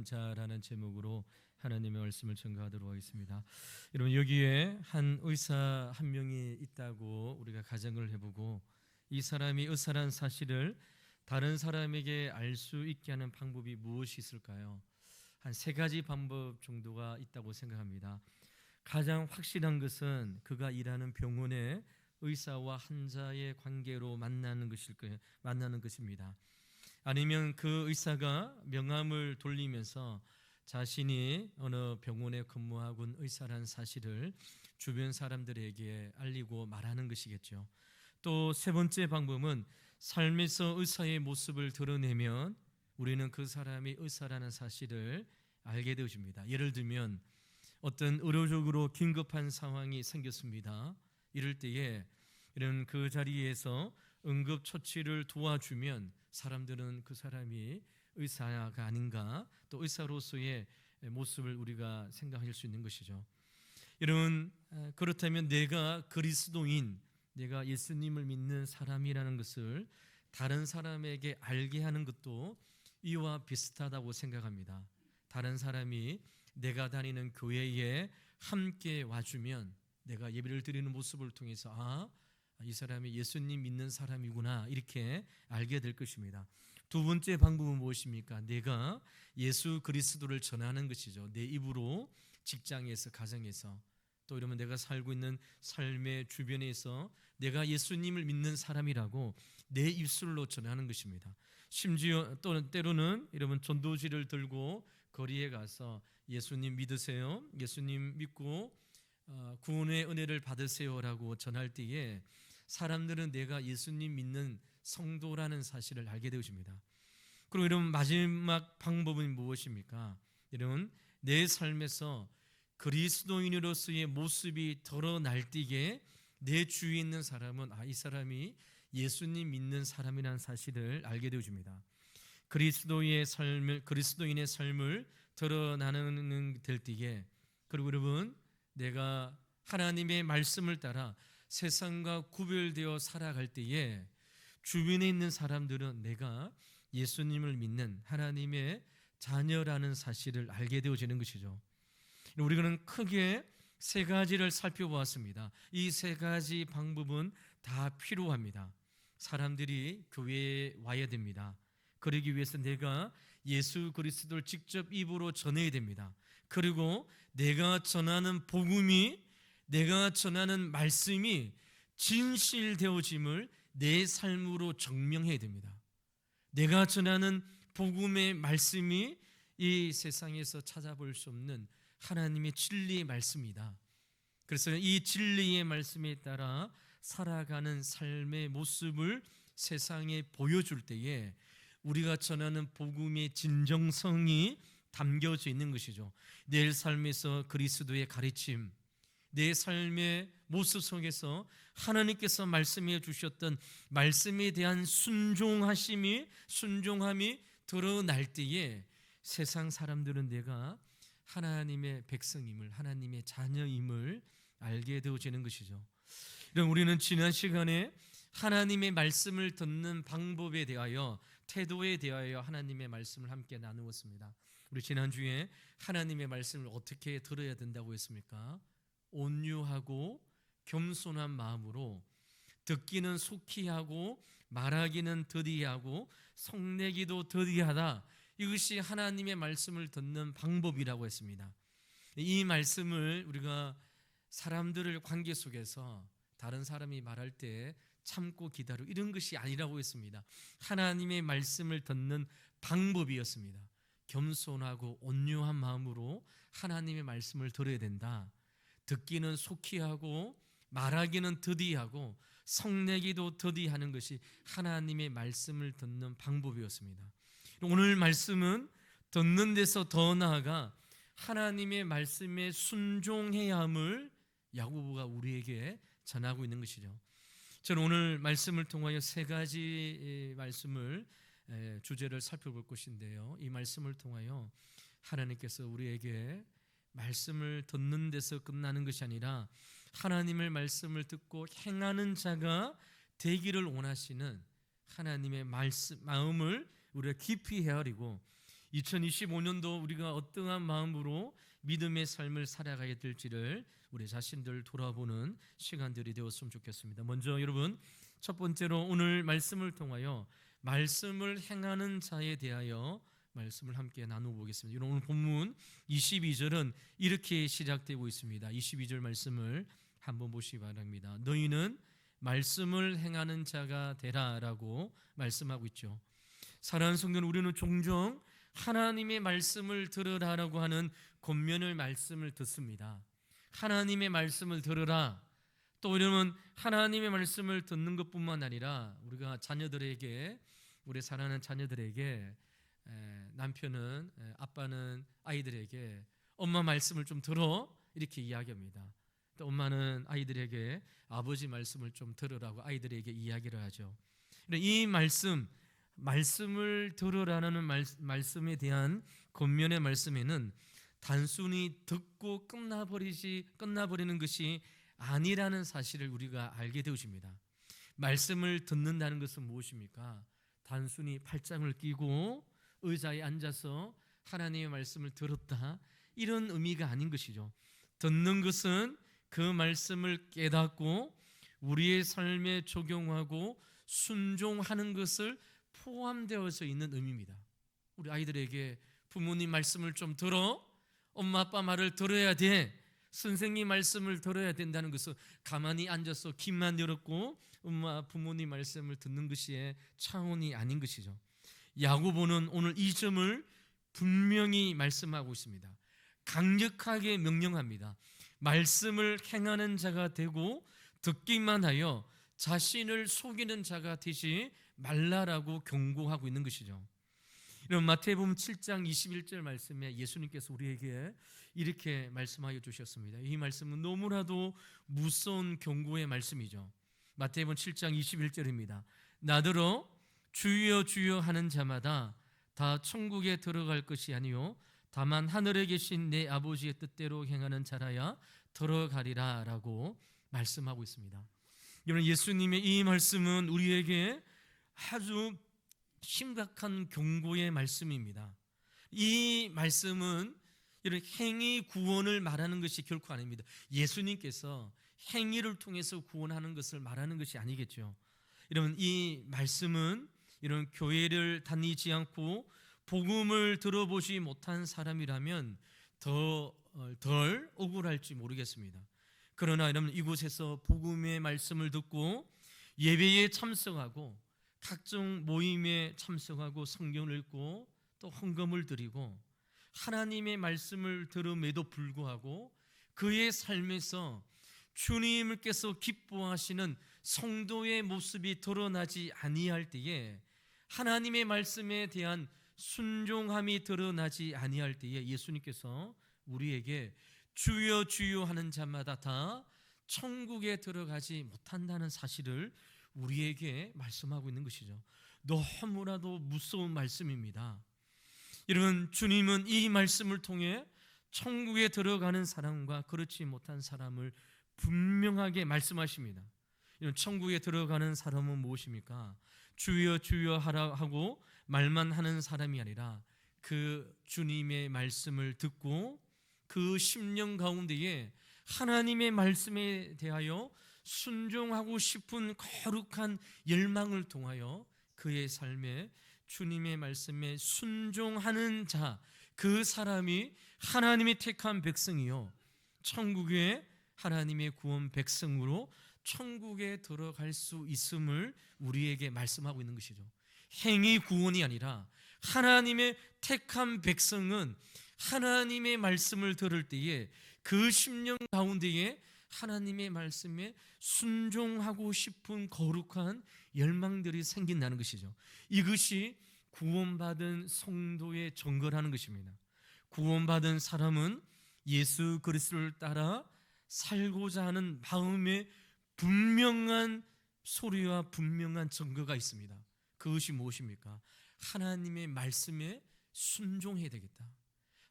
자라는 제목으로 하나님의 말씀을 전가하도록 하겠습니다. 여러분, 여기에 한 의사 한 명이 있다고 우리가 가정을 해보고, 이 사람이 의사라는 사실을 다른 사람에게 알 수 있게 하는 방법이 무엇이 있을까요? 한 세 가지 방법 정도가 있다고 생각합니다. 가장 확실한 것은 그가 일하는 병원의 의사와 환자의 관계로 만나는 것입니다. 아니면 그 의사가 명함을 돌리면서 자신이 어느 병원에 근무하고 있는 의사라는 사실을 주변 사람들에게 알리고 말하는 것이겠죠. 또 세 번째 방법은 삶에서 의사의 모습을 드러내면 우리는 그 사람이 의사라는 사실을 알게 되어집니다. 예를 들면 어떤 의료적으로 긴급한 상황이 생겼습니다. 이럴 때에 이런 그 자리에서 응급처치를 도와주면 사람들은 그 사람이 의사가 아닌가, 또 의사로서의 모습을 우리가 생각할 수 있는 것이죠. 여러분, 그렇다면 내가 그리스도인, 내가 예수님을 믿는 사람이라는 것을 다른 사람에게 알게 하는 것도 이와 비슷하다고 생각합니다. 다른 사람이 내가 다니는 교회에 함께 와주면 내가 예배를 드리는 모습을 통해서 이 사람이 예수님 믿는 사람이구나, 이렇게 알게 될 것입니다. 두 번째 방법은 무엇입니까? 내가 예수 그리스도를 전하는 것이죠. 내 입으로, 직장에서, 가정에서, 또 이러면 내가 살고 있는 삶의 주변에서 내가 예수님을 믿는 사람이라고 내 입술로 전하는 것입니다. 심지어 또 때로는 여러분 전도지를 들고 거리에 가서 예수님 믿으세요, 예수님 믿고 구원의 은혜를 받으세요라고 전할 때에 사람들은 내가 예수님 믿는 성도라는 사실을 알게 되어집니다. 그리고 여러분, 마지막 방법은 무엇입니까? 여러분, 내 삶에서 그리스도인으로서의 모습이 드러날 때에 내 주위에 있는 사람은 이 사람이 예수님 믿는 사람이라는 사실을 알게 되어집니다. 그리스도인의 삶을 드러나는 될 때에, 그리고 여러분, 내가 하나님의 말씀을 따라 세상과 구별되어 살아갈 때에 주변에 있는 사람들은 내가 예수님을 믿는 하나님의 자녀라는 사실을 알게 되어지는 것이죠. 우리는 크게 세 가지를 살펴보았습니다. 이 세 가지 방법은 다 필요합니다. 사람들이 교회에 와야 됩니다. 그러기 위해서 내가 예수 그리스도를 직접 입으로 전해야 됩니다. 그리고 내가 전하는 복음이, 내가 전하는 말씀이 진실되어짐을 내 삶으로 증명해야 됩니다. 내가 전하는 복음의 말씀이 이 세상에서 찾아볼 수 없는 하나님의 진리의 말씀이다. 그래서 이 진리의 말씀에 따라 살아가는 삶의 모습을 세상에 보여줄 때에 우리가 전하는 복음의 진정성이 담겨져 있는 것이죠. 내 삶에서 그리스도의 가르침, 내 삶의 모습 속에서 하나님께서 말씀해 주셨던 말씀에 대한 순종함이 드러날 때에 세상 사람들은 내가 하나님의 백성임을, 하나님의 자녀임을 알게 되어지는 것이죠. 우리는 지난 시간에 하나님의 말씀을 듣는 방법에 대하여, 태도에 대하여 하나님의 말씀을 함께 나누었습니다. 우리 지난주에 하나님의 말씀을 어떻게 들어야 된다고 했습니까? 온유하고 겸손한 마음으로, 듣기는 속히 하고 말하기는 더디하고 성내기도 더디하다. 이것이 하나님의 말씀을 듣는 방법이라고 했습니다. 이 말씀을 우리가 사람들을 관계 속에서 다른 사람이 말할 때 참고 기다리고 이런 것이 아니라고 했습니다. 하나님의 말씀을 듣는 방법이었습니다. 겸손하고 온유한 마음으로 하나님의 말씀을 들어야 된다. 듣기는 속히 하고 말하기는 더디하고 성내기도 더디하는 것이 하나님의 말씀을 듣는 방법이었습니다. 오늘 말씀은 듣는 데서 더 나아가 하나님의 말씀에 순종해야 함을 야고보가 우리에게 전하고 있는 것이죠. 저는 오늘 말씀을 통하여 세 가지 말씀을 주제를 살펴볼 것인데요, 이 말씀을 통하여 하나님께서 우리에게 말씀을 듣는 데서 끝나는 것이 아니라 하나님의 말씀을 듣고 행하는 자가 되기를 원하시는 하나님의 마음을 우리가 깊이 헤아리고 2025년도 우리가 어떠한 마음으로 믿음의 삶을 살아가야 될지를 우리 자신들 돌아보는 시간들이 되었으면 좋겠습니다. 먼저 여러분, 첫 번째로 오늘 말씀을 통하여 말씀을 행하는 자에 대하여 말씀을 함께 나눠보겠습니다. 오늘 본문 22절은 이렇게 시작되고 있습니다. 22절 말씀을 한번 보시기 바랍니다. 너희는 말씀을 행하는 자가 되라라고 말씀하고 있죠. 사랑하는 성도는, 우리는 종종 하나님의 말씀을 들으라라고 하는 권면을 말씀을 듣습니다. 하나님의 말씀을 들으라. 또 우리는 하나님의 말씀을 듣는 것뿐만 아니라 우리가 자녀들에게, 우리 사랑하는 자녀들에게, 남편은, 아빠는 아이들에게 엄마 말씀을 좀 들어 이렇게 이야기합니다. 또 엄마는 아이들에게 아버지 말씀을 좀 들으라고 아이들에게 이야기를 하죠. 이 말씀을 들으라는 말씀에 대한 권면의 말씀에는 단순히 듣고 끝나버리는 것이 아니라는 사실을 우리가 알게 되어집니다. 말씀을 듣는다는 것은 무엇입니까? 단순히 팔짱을 끼고 의자에 앉아서 하나님의 말씀을 들었다, 이런 의미가 아닌 것이죠. 듣는 것은 그 말씀을 깨닫고 우리의 삶에 적용하고 순종하는 것을 포함되어서 있는 의미입니다. 우리 아이들에게 부모님 말씀을 좀 들어, 엄마 아빠 말을 들어야 돼, 선생님 말씀을 들어야 된다는 것은 가만히 앉아서 귀만 열었고 부모님 말씀을 듣는 것이 차원이 아닌 것이죠. 야고보는 오늘 이 점을 분명히 말씀하고 있습니다. 강력하게 명령합니다. 말씀을 행하는 자가 되고 듣기만 하여 자신을 속이는 자가 되지 말라라고 경고하고 있는 것이죠. 이런 마태복음 7장 21절 말씀에 예수님께서 우리에게 이렇게 말씀하여 주셨습니다. 이 말씀은 너무나도 무서운 경고의 말씀이죠. 마태복음 7장 21절입니다. 나더러 주여 주여 하는 자마다 다 천국에 들어갈 것이 아니요 다만 하늘에 계신 내 아버지의 뜻대로 행하는 자라야 들어가리라 라고 말씀하고 있습니다. 여러분, 예수님의 이 말씀은 우리에게 아주 심각한 경고의 말씀입니다. 이 말씀은 이런 행위 구원을 말하는 것이 결코 아닙니다. 예수님께서 행위를 통해서 구원하는 것을 말하는 것이 아니겠죠. 여러분, 이 말씀은 이런 교회를 다니지 않고 복음을 들어보지 못한 사람이라면 덜 억울할지 모르겠습니다. 그러나 여러분, 이곳에서 복음의 말씀을 듣고 예배에 참석하고 각종 모임에 참석하고 성경을 읽고 또 헌금을 드리고 하나님의 말씀을 들음에도 불구하고 그의 삶에서 주님께서 기뻐하시는 성도의 모습이 드러나지 아니할 때에, 하나님의 말씀에 대한 순종함이 드러나지 아니할 때에 예수님께서 우리에게 주여 주여 하는 자마다 다 천국에 들어가지 못한다는 사실을 우리에게 말씀하고 있는 것이죠. 너무나도 무서운 말씀입니다. 여러분, 주님은 이 말씀을 통해 천국에 들어가는 사람과 그렇지 못한 사람을 분명하게 말씀하십니다. 이런 천국에 들어가는 사람은 무엇입니까? 주여 주여 하라 하고 말만 하는 사람이 아니라 그 주님의 말씀을 듣고 그 심령 가운데에 하나님의 말씀에 대하여 순종하고 싶은 거룩한 열망을 통하여 그의 삶에 주님의 말씀에 순종하는 자, 그 사람이 하나님의 택한 백성이요 천국의 하나님의 구원 백성으로 천국에 들어갈 수 있음을 우리에게 말씀하고 있는 것이죠. 행위 구원이 아니라 하나님의 택한 백성은 하나님의 말씀을 들을 때에 그 심령 가운데에 하나님의 말씀에 순종하고 싶은 거룩한 열망들이 생긴다는 것이죠. 이것이 구원받은 성도의 정거라는 것입니다. 구원받은 사람은 예수 그리스도를 따라 살고자 하는 마음의 분명한 소리와 분명한 증거가 있습니다. 그것이 무엇입니까? 하나님의 말씀에 순종해야 되겠다.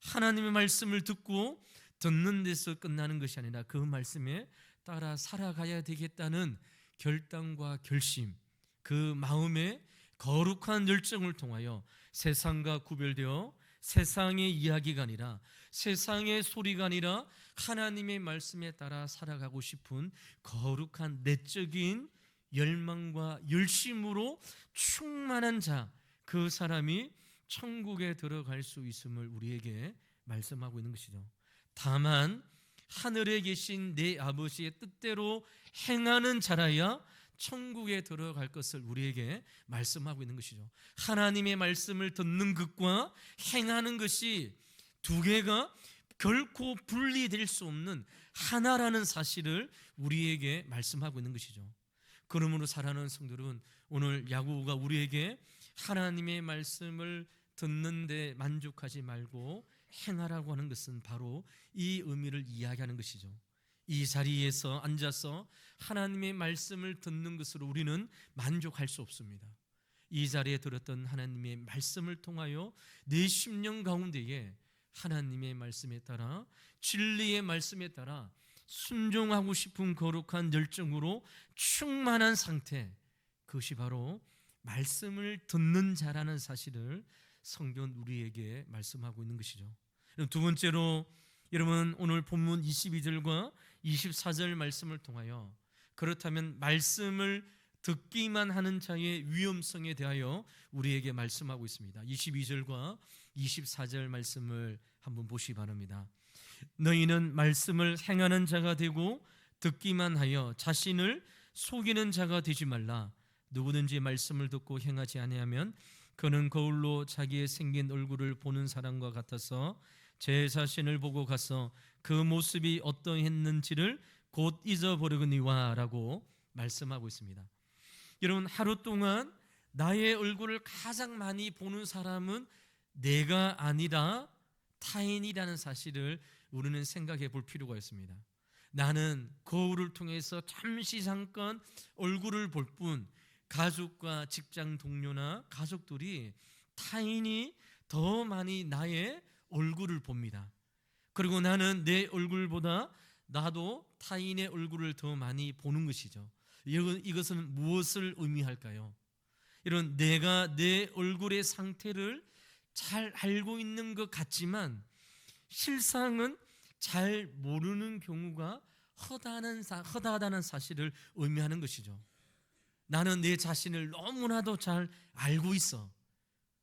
하나님의 말씀을 듣고 듣는 데서 끝나는 것이 아니라 그 말씀에 따라 살아가야 되겠다는 결단과 결심, 그 마음의 거룩한 열정을 통하여 세상과 구별되어 세상의 이야기가 아니라, 세상의 소리가 아니라 하나님의 말씀에 따라 살아가고 싶은 거룩한 내적인 열망과 열심으로 충만한 자, 그 사람이 천국에 들어갈 수 있음을 우리에게 말씀하고 있는 것이죠. 다만 하늘에 계신 내 아버지의 뜻대로 행하는 자라야 천국에 들어갈 것을 우리에게 말씀하고 있는 것이죠. 하나님의 말씀을 듣는 것과 행하는 것이 두 개가 결코 분리될 수 없는 하나라는 사실을 우리에게 말씀하고 있는 것이죠. 그러므로 사랑하는 성도들은, 오늘 야고보가 우리에게 하나님의 말씀을 듣는데 만족하지 말고 행하라고 하는 것은 바로 이 의미를 이야기하는 것이죠. 이 자리에서 앉아서 하나님의 말씀을 듣는 것으로 우리는 만족할 수 없습니다. 이 자리에 들었던 하나님의 말씀을 통하여 내 심령 가운데에 하나님의 말씀에 따라, 진리의 말씀에 따라 순종하고 싶은 거룩한 열정으로 충만한 상태, 그것이 바로 말씀을 듣는 자라는 사실을 성경은 우리에게 말씀하고 있는 것이죠. 두 번째로, 여러분 오늘 본문 22절과 24절 말씀을 통하여, 그렇다면 말씀을 듣기만 하는 자의 위험성에 대하여 우리에게 말씀하고 있습니다. 22절과 24절 말씀을 한번 보시기 바랍니다. 너희는 말씀을 행하는 자가 되고 듣기만 하여 자신을 속이는 자가 되지 말라. 누구든지 말씀을 듣고 행하지 아니하면 그는 거울로 자기의 생긴 얼굴을 보는 사람과 같아서 제 자신을 보고 가서 그 모습이 어떠했는지를 곧 잊어버리거니와 라고 말씀하고 있습니다. 여러분, 하루 동안 나의 얼굴을 가장 많이 보는 사람은 내가 아니라 타인이라는 사실을 우리는 생각해 볼 필요가 있습니다. 나는 거울을 통해서 잠시 잠깐 얼굴을 볼 뿐, 가족과 직장 동료나 가족들이, 타인이 더 많이 나의 얼굴을 봅니다. 그리고 나는 내 얼굴보다 나도 타인의 얼굴을 더 많이 보는 것이죠. 이것은 무엇을 의미할까요? 이런 내가 내 얼굴의 상태를 잘 알고 있는 것 같지만 실상은 잘 모르는 경우가 허다하다는 사실을 의미하는 것이죠. 나는 내 자신을 너무나도 잘 알고 있어.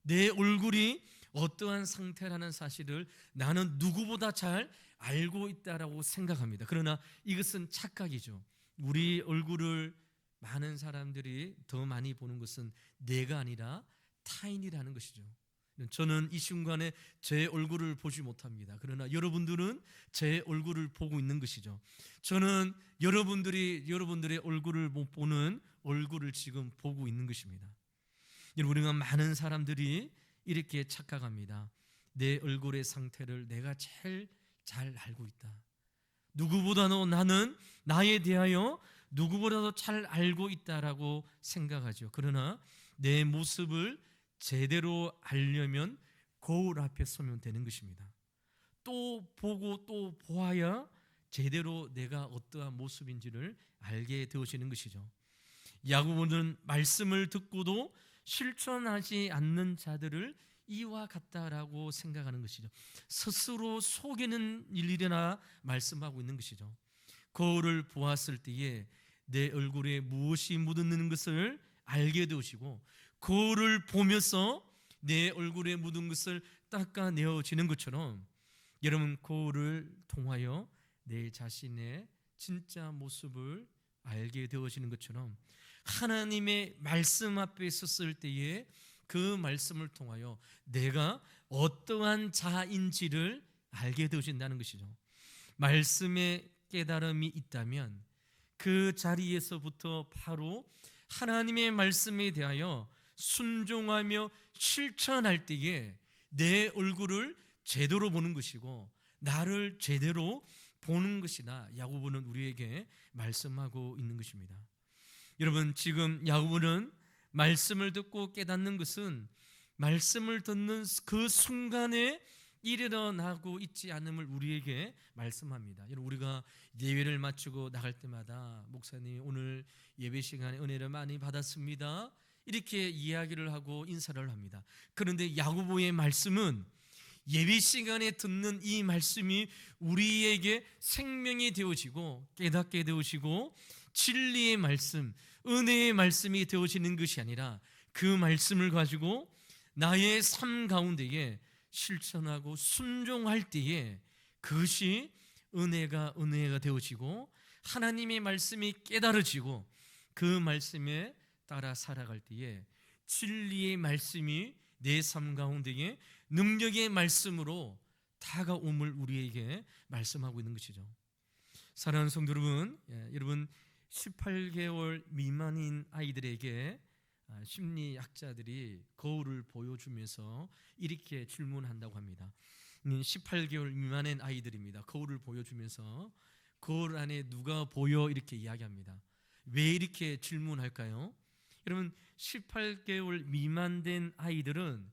내 얼굴이 어떠한 상태라는 사실을 나는 누구보다 잘 알고 있다라고 생각합니다. 그러나 이것은 착각이죠. 우리 얼굴을 많은 사람들이 더 많이 보는 것은 내가 아니라 타인이라는 것이죠. 저는 이 순간에 제 얼굴을 보지 못합니다. 그러나 여러분들은 제 얼굴을 보고 있는 것이죠. 저는 여러분들의 얼굴을 못 보는 얼굴을 지금 보고 있는 것입니다. 우리가 많은 사람들이 이렇게 착각합니다. 내 얼굴의 상태를 내가 제일 잘 알고 있다. 누구보다도 나는 나에 대하여 누구보다도 잘 알고 있다라고 생각하죠. 그러나 내 모습을 제대로 알려면 거울 앞에 서면 되는 것입니다. 또 보고 또 보아야 제대로 내가 어떠한 모습인지를 알게 되어지는 것이죠. 야고보는 말씀을 듣고도 실천하지 않는 자들을 이와 같다라고 생각하는 것이죠. 스스로 속이는 일이나 말씀하고 있는 것이죠. 거울을 보았을 때에 내 얼굴에 무엇이 묻었는 것을 알게 되시고, 거울을 보면서 내 얼굴에 묻은 것을 닦아내어지는 것처럼, 여러분 거울을 통하여 내 자신의 진짜 모습을 알게 되어지는 것처럼, 하나님의 말씀 앞에 섰을 때에 그 말씀을 통하여 내가 어떠한 자인지를 알게 되어진다는 것이죠. 말씀에 깨달음이 있다면 그 자리에서부터 바로 하나님의 말씀에 대하여 순종하며 실천할 때에 내 얼굴을 제대로 보는 것이고 나를 제대로 보는 것이다, 야고보는 우리에게 말씀하고 있는 것입니다. 여러분, 지금 야고보는 말씀을 듣고 깨닫는 것은 말씀을 듣는 그 순간에 일어나고 있지 않음을 우리에게 말씀합니다. 여러분, 우리가 예배를 마치고 나갈 때마다 목사님 오늘 예배 시간에 은혜를 많이 받았습니다, 이렇게 이야기를 하고 인사를 합니다. 그런데 야고보의 말씀은 예배 시간에 듣는 이 말씀이 우리에게 생명이 되어지고 깨닫게 되어지고 진리의 말씀, 은혜의 말씀이 되어지는 것이 아니라 그 말씀을 가지고 나의 삶 가운데에 실천하고 순종할 때에 그것이 은혜가 되어지고 하나님의 말씀이 깨달아지고 그 말씀에 따라 살아갈 때에 진리의 말씀이 내 삶 가운데에 능력의 말씀으로 다가옴을 우리에게 말씀하고 있는 것이죠. 사랑하는 성도 여러분, 여러분 18개월 미만인 아이들에게 심리학자들이 거울을 보여주면서 이렇게 질문한다고 합니다. 18개월 미만의 아이들입니다. 거울을 보여주면서 거울 안에 누가 보여 이렇게 이야기합니다. 왜 이렇게 질문할까요? 여러분 18개월 미만 된 아이들은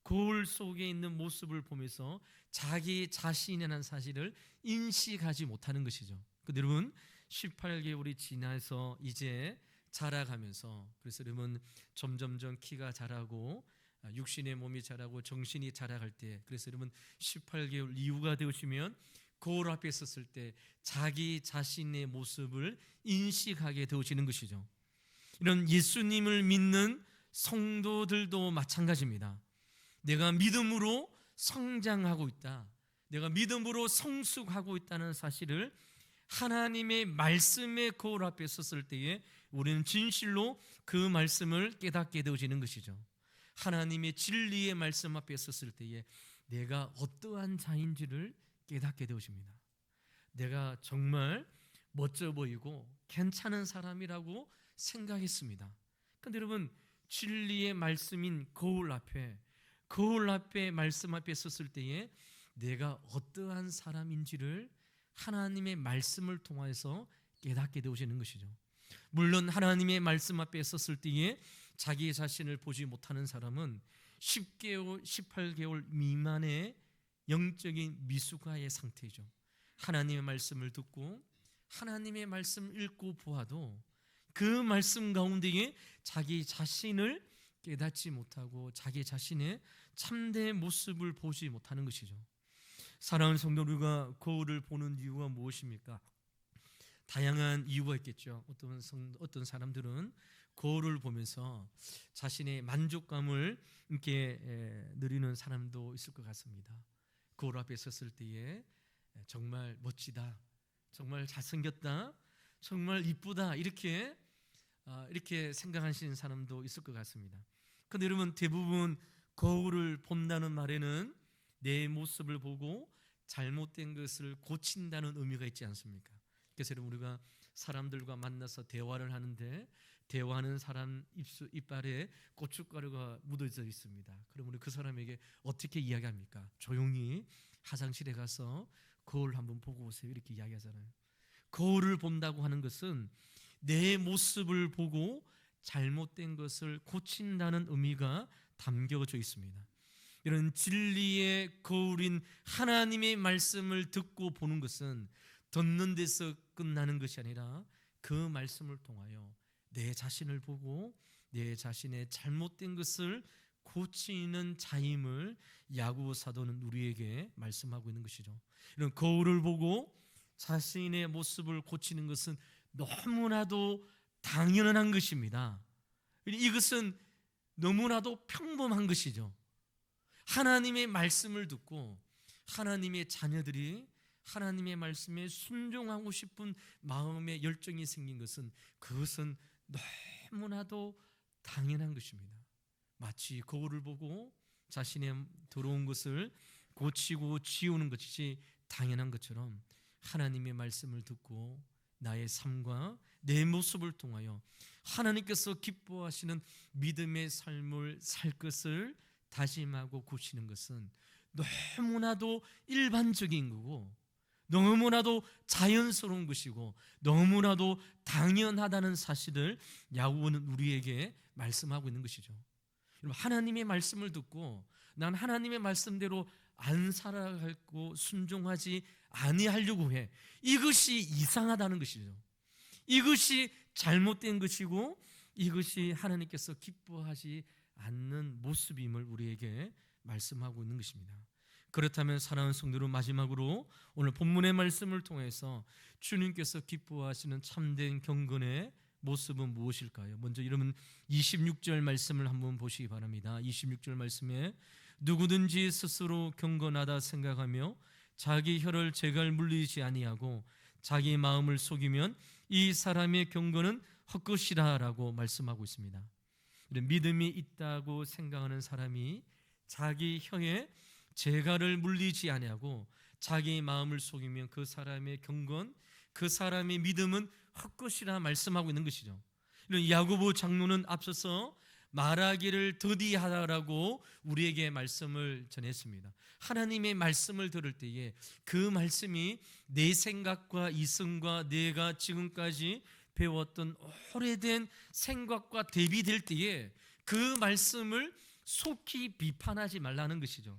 거울 속에 있는 모습을 보면서 자기 자신이라는 사실을 인식하지 못하는 것이죠. 근데 여러분 18개월이 지나서 이제 자라가면서, 그래서 여러분 점점점 키가 자라고 육신의 몸이 자라고 정신이 자라갈 때, 그래서 여러분 18개월 이후가 되시면 거울 앞에 섰을 때 자기 자신의 모습을 인식하게 되어지는 것이죠. 이런 예수님을 믿는 성도들도 마찬가지입니다. 내가 믿음으로 성장하고 있다, 내가 믿음으로 성숙하고 있다는 사실을 하나님의 말씀의 거울 앞에 섰을 때에 우리는 진실로 그 말씀을 깨닫게 되어지는 것이죠. 하나님의 진리의 말씀 앞에 섰을 때에 내가 어떠한 자인지를 깨닫게 되어집니다. 내가 정말 멋져 보이고 괜찮은 사람이라고 생각했습니다. 그런데 여러분 진리의 말씀인 거울 앞에 말씀 앞에 섰을 때에 내가 어떠한 사람인지를 하나님의 말씀을 통해서 깨닫게 되어지는 것이죠. 물론 하나님의 말씀 앞에 섰을 때에 자기 자신을 보지 못하는 사람은 10개월, 18개월 미만의 영적인 미숙아의 상태이죠. 하나님의 말씀을 듣고 하나님의 말씀을 읽고 보아도 그 말씀 가운데에 자기 자신을 깨닫지 못하고 자기 자신의 참된 모습을 보지 못하는 것이죠. 사랑하는 성도, 우리가 거울을 보는 이유가 무엇입니까? 다양한 이유가 있겠죠. 어떤 사람들은 거울을 보면서 자신의 만족감을 이렇게 누리는 사람도 있을 것 같습니다. 거울 앞에 섰을 때에 정말 멋지다, 정말 잘생겼다, 정말 이쁘다, 이렇게 생각하시는 사람도 있을 것 같습니다. 그런데 여러분 대부분 거울을 본다는 말에는 내 모습을 보고 잘못된 것을 고친다는 의미가 있지 않습니까? 그래서 여러분 우리가 사람들과 만나서 대화를 하는데 대화하는 사람 이빨에 고춧가루가 묻어져 있습니다. 그럼 우리 그 사람에게 어떻게 이야기합니까? 조용히 화장실에 가서 거울 한번 보고 오세요, 이렇게 이야기하잖아요. 거울을 본다고 하는 것은 내 모습을 보고 잘못된 것을 고친다는 의미가 담겨져 있습니다. 이런 진리의 거울인 하나님의 말씀을 듣고 보는 것은 듣는 데서 끝나는 것이 아니라 그 말씀을 통하여 내 자신을 보고 내 자신의 잘못된 것을 고치는 자임을 야고보 사도는 우리에게 말씀하고 있는 것이죠. 이런 거울을 보고 자신의 모습을 고치는 것은 너무나도 당연한 것입니다. 이것은 너무나도 평범한 것이죠. 하나님의 말씀을 듣고 하나님의 자녀들이 하나님의 말씀에 순종하고 싶은 마음의 열정이 생긴 것은 그것은 너무나도 당연한 것입니다. 마치 거울을 보고 자신의 더러운 것을 고치고 지우는 것이 당연한 것처럼 하나님의 말씀을 듣고 나의 삶과 내 모습을 통하여 하나님께서 기뻐하시는 믿음의 삶을 살 것을 다짐하고 고치는 것은 너무나도 일반적인 거고 너무나도 자연스러운 것이고 너무나도 당연하다는 사실을 야고보는 우리에게 말씀하고 있는 것이죠. 하나님의 말씀을 듣고 난 하나님의 말씀대로 안 살아가고 순종하지 아니하려고 해. 이것이 이상하다는 것이죠. 이것이 잘못된 것이고 이것이 하나님께서 기뻐하지 않는 모습임을 우리에게 말씀하고 있는 것입니다. 그렇다면 사랑하는 성도들, 마지막으로 오늘 본문의 말씀을 통해서 주님께서 기뻐하시는 참된 경건의 모습은 무엇일까요? 먼저 여러분 26절 말씀을 한번 보시기 바랍니다. 26절 말씀에 누구든지 스스로 경건하다 생각하며 자기 혀를 제갈 물리지 아니하고 자기 마음을 속이면 이 사람의 경건은 헛것이라라고 말씀하고 있습니다. 믿음이 있다고 생각하는 사람이 자기 혀에 재갈을 물리지 아니하고 자기 마음을 속이면 그 사람의 경건, 그 사람의 믿음은 헛것이라 말씀하고 있는 것이죠. 이런 야고보 장로는 앞서서 말하기를 더디하다라고 우리에게 말씀을 전했습니다. 하나님의 말씀을 들을 때에 그 말씀이 내 생각과 이성과 내가 지금까지 배웠던 오래된 생각과 대비될 때에 그 말씀을 속히 비판하지 말라는 것이죠.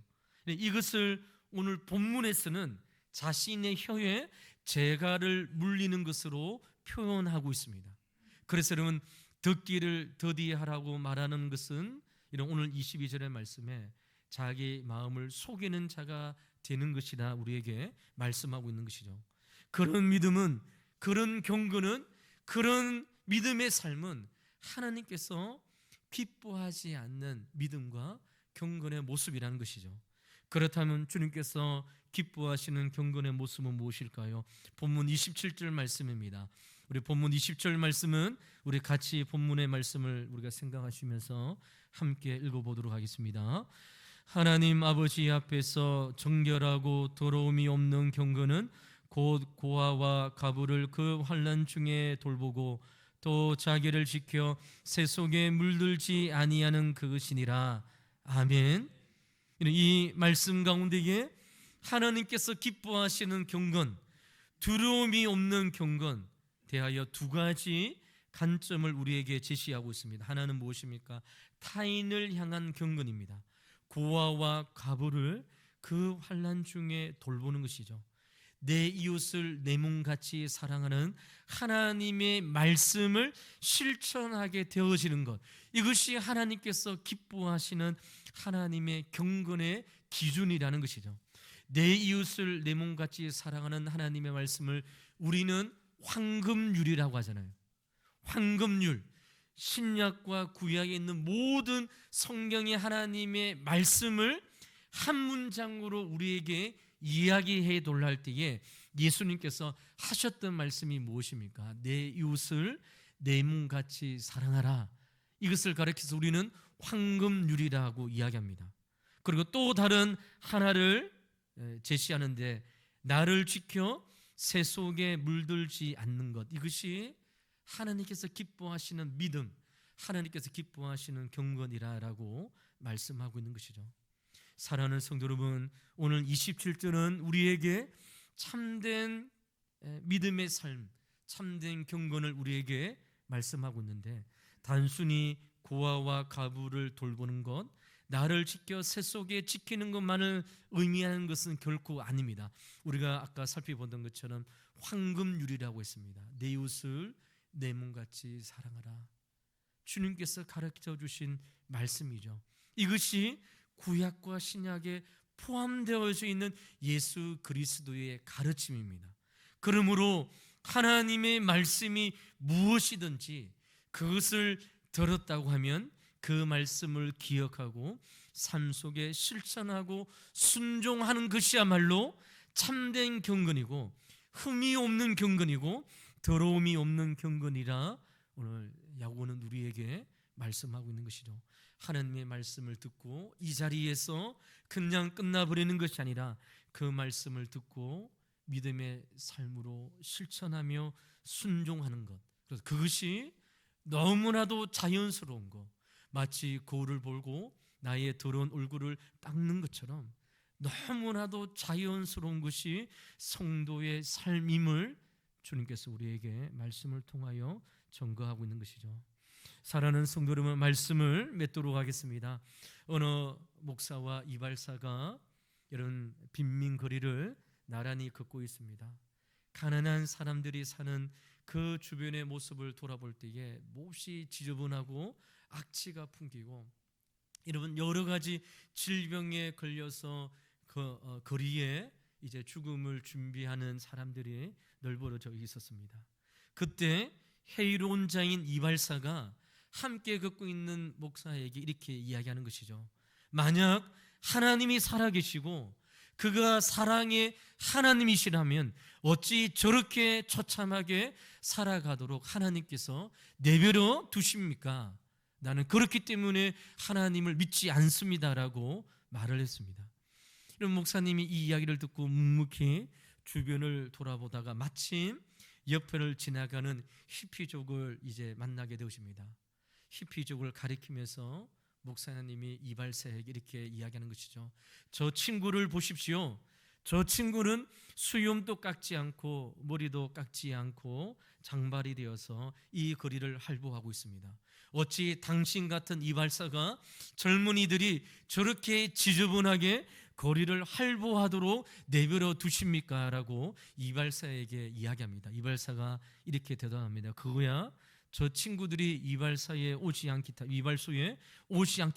이것을 오늘 본문에서는 자신의 혀에 재갈을 물리는 것으로 표현하고 있습니다. 그래서 여러분, 듣기를 더디하라고 말하는 것은 이런 오늘 22절의 말씀에 자기 마음을 속이는 자가 되는 것이다 우리에게 말씀하고 있는 것이죠. 그런 믿음은, 그런 경건은, 그런 믿음의 삶은 하나님께서 기뻐하지 않는 믿음과 경건의 모습이라는 것이죠. 그렇다면 주님께서 기뻐하시는 경건의 모습은 무엇일까요? 본문 27절 말씀입니다. 우리 본문 20절 말씀은 우리 같이 본문의 말씀을 우리가 생각하시면서 함께 읽어보도록 하겠습니다. 하나님 아버지 앞에서 정결하고 더러움이 없는 경건은 곧 고아와 가부를 그 환난 중에 돌보고 또 자기를 지켜 새 속에 물들지 아니하는 그것이니라. 아멘. 이 말씀 가운데에 하나님께서 기뻐하시는 경건, 두려움이 없는 경건 대하여 두 가지 관점을 우리에게 제시하고 있습니다. 하나는 무엇입니까? 타인을 향한 경건입니다. 고아와 과부를 그 환난 중에 돌보는 것이죠. 내 이웃을 내 몸같이 사랑하는 하나님의 말씀을 실천하게 되어지는 것, 이것이 하나님께서 기뻐하시는 하나님의 경건의 기준이라는 것이죠. 내 이웃을 내 몸같이 사랑하는 하나님의 말씀을 우리는 황금률이라고 하잖아요. 황금률, 신약과 구약에 있는 모든 성경의 하나님의 말씀을 한 문장으로 우리에게 이야기해 돌할 때에 예수님께서 하셨던 말씀이 무엇입니까? 내 이웃을 내 몸같이 사랑하라. 이것을 가르쳐서 우리는 황금률이라고 이야기합니다. 그리고 또 다른 하나를 제시하는데, 나를 지켜 새 속에 물들지 않는 것, 이것이 하나님께서 기뻐하시는 믿음, 하나님께서 기뻐하시는 경건이라고 말씀하고 있는 것이죠. 사랑하는 성도 여러분, 오늘 27절은 우리에게 참된 믿음의 삶, 참된 경건을 우리에게 말씀하고 있는데, 단순히 고아와 가부를 돌보는 것, 나를 지켜 새 속에 지키는 것만을 의미하는 것은 결코 아닙니다. 우리가 아까 살펴보던 것처럼 황금률이라고 했습니다. 내 이웃을 내 몸같이 사랑하라. 주님께서 가르쳐 주신 말씀이죠. 이것이 구약과 신약에 포함되어져 있는 예수 그리스도의 가르침입니다. 그러므로 하나님의 말씀이 무엇이든지 그것을 들었다고 하면 그 말씀을 기억하고 삶 속에 실천하고 순종하는 것이야말로 참된 경건이고 흠이 없는 경건이고 더러움이 없는 경건이라 오늘 야고보는 우리에게 말씀하고 있는 것이죠. 하나님의 말씀을 듣고 이 자리에서 그냥 끝나버리는 것이 아니라 그 말씀을 듣고 믿음의 삶으로 실천하며 순종하는 것, 그래서 그것이 너무나도 자연스러운 것, 마치 거울을 보고 나의 더러운 얼굴을 닦는 것처럼 너무나도 자연스러운 것이 성도의 삶임을 주님께서 우리에게 말씀을 통하여 증거하고 있는 것이죠. 사랑하는 성도 여러분, 말씀을 맺도록 하겠습니다. 어느 목사와 이발사가 이런 빈민거리를 나란히 걷고 있습니다. 가난한 사람들이 사는 그 주변의 모습을 돌아볼 때에 몹시 지저분하고 악취가 풍기고, 여러분, 여러 가지 질병에 걸려서 거리에 이제 죽음을 준비하는 사람들이 널브러져 있었습니다. 그때 해이로운 자인 이발사가 함께 걷고 있는 목사에게 이렇게 이야기하는 것이죠. 만약 하나님이 살아계시고 그가 사랑의 하나님이시라면 어찌 저렇게 처참하게 살아가도록 하나님께서 내버려 두십니까? 나는 그렇기 때문에 하나님을 믿지 않습니다라고 말을 했습니다. 이런 목사님이 이 이야기를 듣고 묵묵히 주변을 돌아보다가 마침 옆을 지나가는 히피족을 이제 만나게 되십니다. 히피족을 가리키면서 목사님이 이발사에게 이렇게 이야기하는 것이죠. 저 친구를 보십시오. 저 친구는 수염도 깎지 않고 머리도 깎지 않고 장발이 되어서 이 거리를 할보하고 있습니다. 어찌 당신 같은 이발사가 젊은이들이 저렇게 지저분하게 거리를 할보하도록 내버려 두십니까? 라고 이발사에게 이야기합니다. 이발사가 이렇게 대답합니다. 그거야, 저 친구들이 이발소에 오지 않기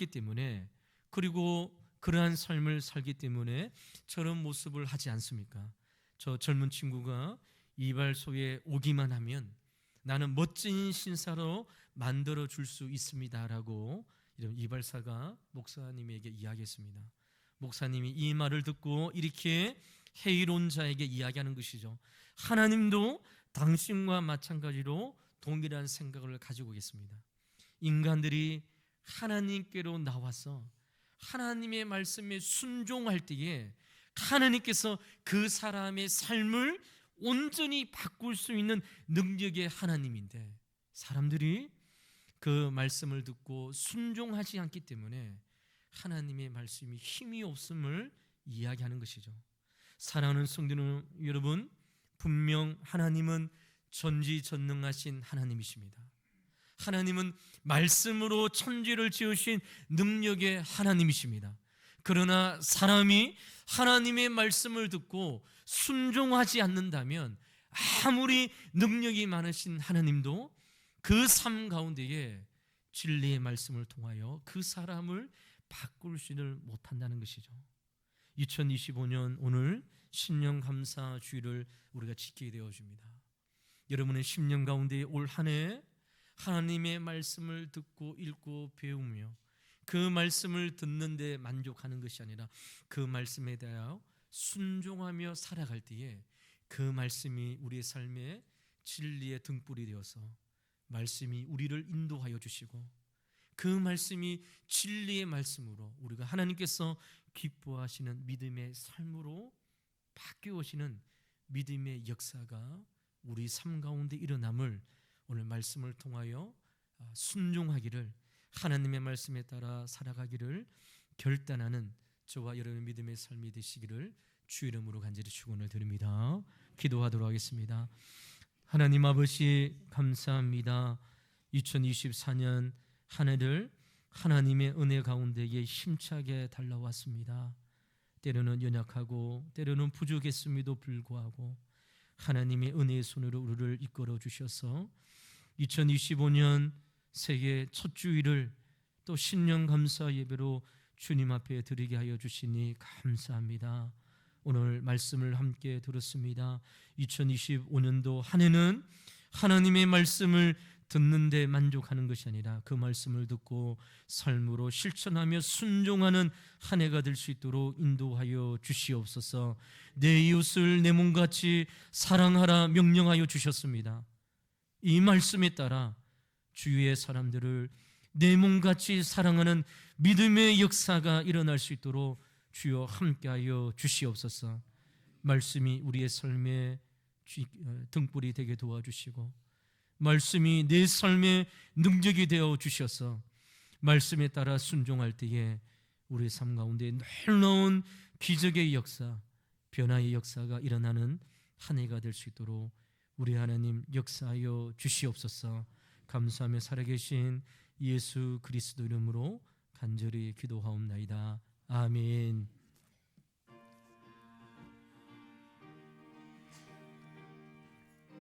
때문에, 그리고 그러한 삶을 살기 때문에 저런 모습을 하지 않습니까? 저 젊은 친구가 이발소에 오기만 하면 나는 멋진 신사로 만들어 줄 수 있습니다라고 이런 이발사가 목사님에게 이야기했습니다. 목사님이 이 말을 듣고 이렇게 해이로운 자에게 이야기하는 것이죠. 하나님도 당신과 마찬가지로 동일한 생각을 가지고 있습니다. 인간들이 하나님께로 나와서 하나님의 말씀에 순종할 때에 하나님께서 그 사람의 삶을 온전히 바꿀 수 있는 능력의 하나님인데, 사람들이 그 말씀을 듣고 순종하지 않기 때문에 하나님의 말씀이 힘이 없음을 이야기하는 것이죠. 사랑하는 성도 여러분, 분명 하나님은 전지전능하신 하나님이십니다. 하나님은 말씀으로 천지를 지으신 능력의 하나님이십니다. 그러나 사람이 하나님의 말씀을 듣고 순종하지 않는다면 아무리 능력이 많으신 하나님도 그 삶 가운데에 진리의 말씀을 통하여 그 사람을 바꾸지를 못한다는 것이죠. 2025년 오늘 신년 감사 주일을 우리가 지키게 되어집니다. 여러분의 10년 가운데 올 한 해 하나님의 말씀을 듣고 읽고 배우며 그 말씀을 듣는 데 만족하는 것이 아니라 그 말씀에 대하여 순종하며 살아갈 때에 그 말씀이 우리의 삶에 진리의 등불이 되어서 말씀이 우리를 인도하여 주시고 그 말씀이 진리의 말씀으로 우리가 하나님께서 기뻐하시는 믿음의 삶으로 바뀌어오시는 믿음의 역사가 우리 삶 가운데 일어남을 오늘 말씀을 통하여 순종하기를, 하나님의 말씀에 따라 살아가기를 결단하는 저와 여러분의 믿음의 삶이 되시기를 주 이름으로 간절히 축원을 드립니다. 기도하도록 하겠습니다. 하나님 아버지 감사합니다. 2024년 한 해를 하나님의 은혜 가운데에 힘차게 달려왔습니다. 때로는 연약하고 때로는 부족했음에도 불구하고 하나님의 은혜의 손으로 우리를 이끌어 주셔서 2025년 새해 첫 주일을 또 신년 감사 예배로 주님 앞에 드리게 하여 주시니 감사합니다. 오늘 말씀을 함께 들었습니다. 2025년도 한 해는 하나님의 말씀을 듣는 데 만족하는 것이 아니라 그 말씀을 듣고 삶으로 실천하며 순종하는 한 해가 될 수 있도록 인도하여 주시옵소서. 내 이웃을 내 몸같이 사랑하라 명령하여 주셨습니다. 이 말씀에 따라 주위의 사람들을 내 몸같이 사랑하는 믿음의 역사가 일어날 수 있도록 주여 함께하여 주시옵소서. 말씀이 우리의 삶에 등불이 되게 도와주시고 말씀이 내 삶의 능력이 되어 주셔서 말씀에 따라 순종할 때에 우리 삶 가운데 놀라운 기적의 역사, 변화의 역사가 일어나는 한 해가 될 수 있도록 우리 하나님 역사하여 주시옵소서. 감사하며 살아계신 예수 그리스도 이름으로 간절히 기도하옵나이다. 아멘.